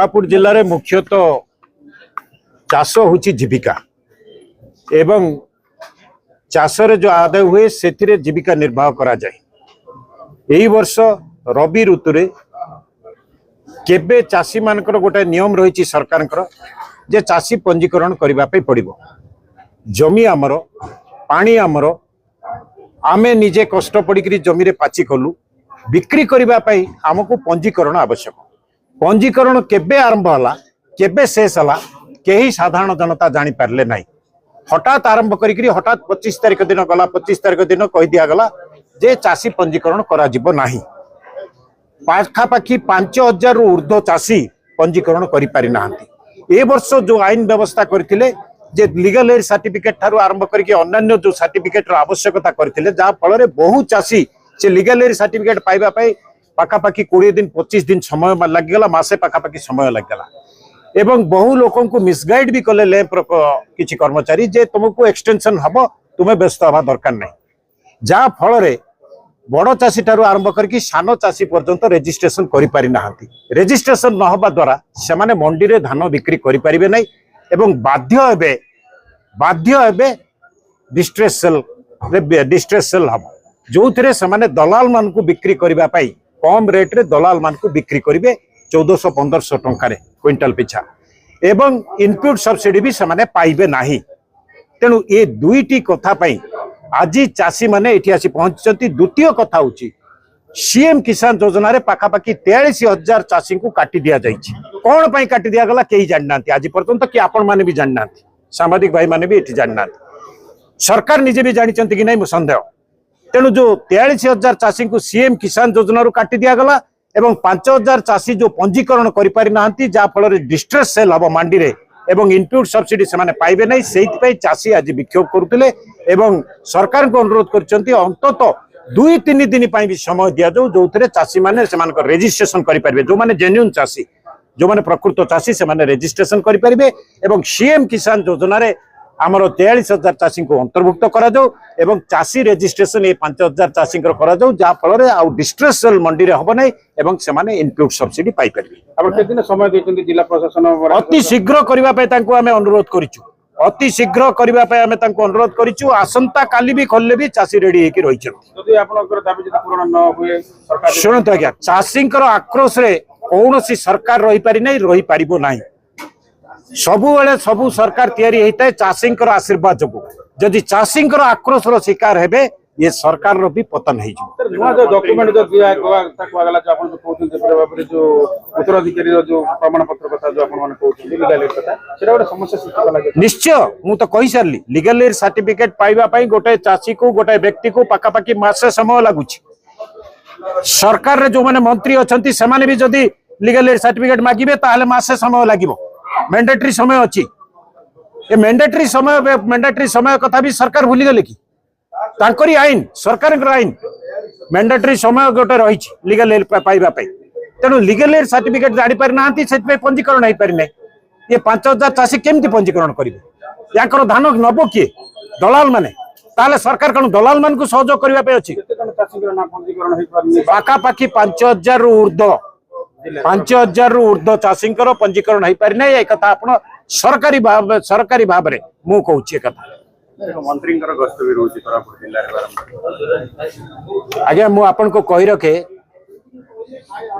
कोरापुट जिले में मुख्यतः चाष हूँ जीविका एवं चाषरे जो आदाय हुए से जीविका निर्वाह करा जाए। यही वर्ष रबी ऋतु रे केबे चाषी मानकर गोटे नियम रही सरकार जे चाषी पंजीकरण करने पड़ो। जमी आमर पानी आमर आमे निजे कष्ट पड़ी जमी पाची कलु बिक्री करने आमको पंजीकरण आवश्यक। पंजीकरण केबे आरंभ होला केबे शेष होला केही साधारण जनता जानी पारले नहीं। हठात आरंभ करी हठात 25 तारिख दिन गला 25 तारिख दिन कही दिया गला जे चाषी पंजीकरण करा जिवो नाही। पाखापाखी 5000 रु ऊर्ध्व चाषी पंजीकरण करि पारि नाहंती। ए वर्ष जो आईन व्यवस्था करथिले जे लीगल एड सर्टिफिकेट थारु आरंभ करिके अन्य जो सर्टिफिकेट रो आवश्यकता करथिले जा फल रे बहु चाषी से लीगल एड सर्टिफिकेट पाइबा पई पाखापाखी 20 दिन 25 दिन समय लगिगला मासे पाखापाखी समय लगिगला एवं बहु लोकों को मिसगाइड भी कले लैंप किछि कर्मचारी जे तुमको एक्सटेंशन हबो तुम्हें व्यस्त हवा दरकार नहीं। जा फल रे बड़ चाषी ठारू आरंभ करके सान चाषी पर्यंत रेजिस्ट्रेशन करि पारि नाहंती। रेजिस्ट्रेशन न हबा द्वारा से माने मंडी रे धान बिक्री करि परिबे नै एवं बाध्य हेबे डिस्ट्रेस सेल हम जो थे से माने दलाल मान को बिक्री करबा पई कम रेट रे दलाल मान को बिक्री करिवे 1400-1500 टंका रे क्विंटल पिछा एवं इनपुट सब्सिडी भी से माने पाइबे नाही। तेणु ये दुईटी कथा पई आज चाषी माने एठी आसी पहुंचती। द्वितीय कथा होची सीएम किसान योजना रे पाखापाखी 43,000 चाषी को काटी दिया जाइछि। कौन पई काटी दिया गला केही जानना आज पर्यंत कि आपण माने भी जानना सामाजिक भाई माने भी एठी जानना सरकार निजे भी जानिचंती कि नहीं संदेह। तेणु जो 43,000 चाषी को सीएम किसान योजना रू काटी दिया गला एवं 5,000 चाषी जो पंजीकरण करि पारि नाहंती जा फल डिस्ट्रेस सेल हम मंडी रे एवं इनपुट सब्सिडी से माने पाइबे नहीं। सेहि चाषी आज विक्षोभ करुले एवं सरकार को अनुरोध करचंती अंततः 2-3 दिन पई भी समय दिया जाऊ जो थे चाषी माने से मानकर रेजिस्ट्रेशन करि पारिबे। जो माने जेन्युइन चाषी जो माने प्रकृत चाषी से माने रेजिस्ट्रेशन करि पारिबे एवं सीएम किसान योजना रे आमर 43,000 चाषी को अंतर्भुक्त करा जाऊ एवं चाषी रेजिस्ट्रेशन ये 5,000 चाषी करा जाऊ जा फल रे आउ डिस्ट्रेस सेल मंडी रे हबो नै एवं से माने इनपुट सब्सिडी पाई परिबे। अब केदिन समय दैछन्ती जिला प्रशासन अति शीघ्र करिबा पय तांको आमे अनुरोध करिछु। अति शीघ्र करिबा पय आमे तांको अनुरोध करिछु। आसंता काली भी खोलले भी चाषी रेडी हेकि रहिछन्ती। जदि आपनकर दाबी जदि पूर्ण न होए सरकार सुनत आज्ञा चाषींकर आक्रोश रे कौनसी सरकार रही पारि नै रही पारिबो नाही। सबु बेले सबु सरकार तैयारी होता है चाषींकर आशीर्वाद जो जदि चाषींकर आक्रोश रो शिकार हेबे ये सरकार रो भी पतन है। जो डॉक्यूमेंट जो दिया गला जो आपन कहउछन जे बारे जो उत्तराधिकारी जो प्रमाण पत्र कथा जो आपन माने कहउछन लीगल एड कथा सेरा गोटे समस्या सृष्टि लागे। निश्चय मु तो कहि सारली लीगल एड सर्टिफिकेट पाइबा पई गोटे चाषी को गोटे व्यक्ति को पाखापाखी मासे समय लागुछि। सरकार रे जो माने मंत्री अछंती से माने भी जदि लीगल एड सर्टिफिकेट मागिबे ताले मासे समय लागिबो। मैंडेटरी समय अच्छी ये मैंडेटरी समय कथा भी सरकार भूली गले कि तांकरी आईन सरकार आईन मैंडेटरी समय गोटे रही लीगल एड पाइबा तेणु लीगल एड सर्टिफिकेट जानी पारि नाहंती से पंजीकरण हो पारि नै। ये 5,000 चाषी केमती पंजीकरण करिवे याकर धान नबो किए दलाल माने ताले सरकार कौन दलाल मान को सहयोग करबा पे अछि। पाखापाखी 5,000 रु ऊर्ध्व 5,000 रु ऊर्ध्व चाषी पंजीकरण हो पारि नै। एक कथा आपण सरकारी भाव रे मु कहूची कथा मंत्री गस्त भी रहउछि कोरापुट जिल्ला रे। आज्ञा मु आपन को कहि रखे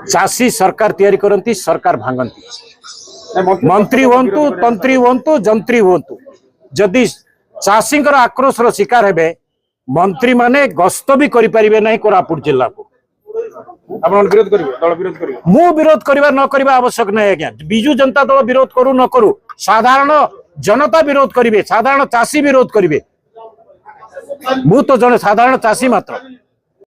चाषी सरकार तैयारी करंती सरकार भांगंती मंत्री होंतु तंत्री होंतु जंत्री होंतु जदि चाषी आक्रोश रो शिकार हेबे मंत्री माने गस्त भी करि परिबे नै कोरापुट जिल्ला को। आपण विरोध करिवे दल विरोध करिवे मु विरोध करिवा न करिवा आवश्यक नै। आज्ञा बिजू जनता दल विरोध करू न करू साधारण जनता विरोध करिवे साधारण चाषी विरोध करिवे। मु तो जने साधारण चाषी मात्र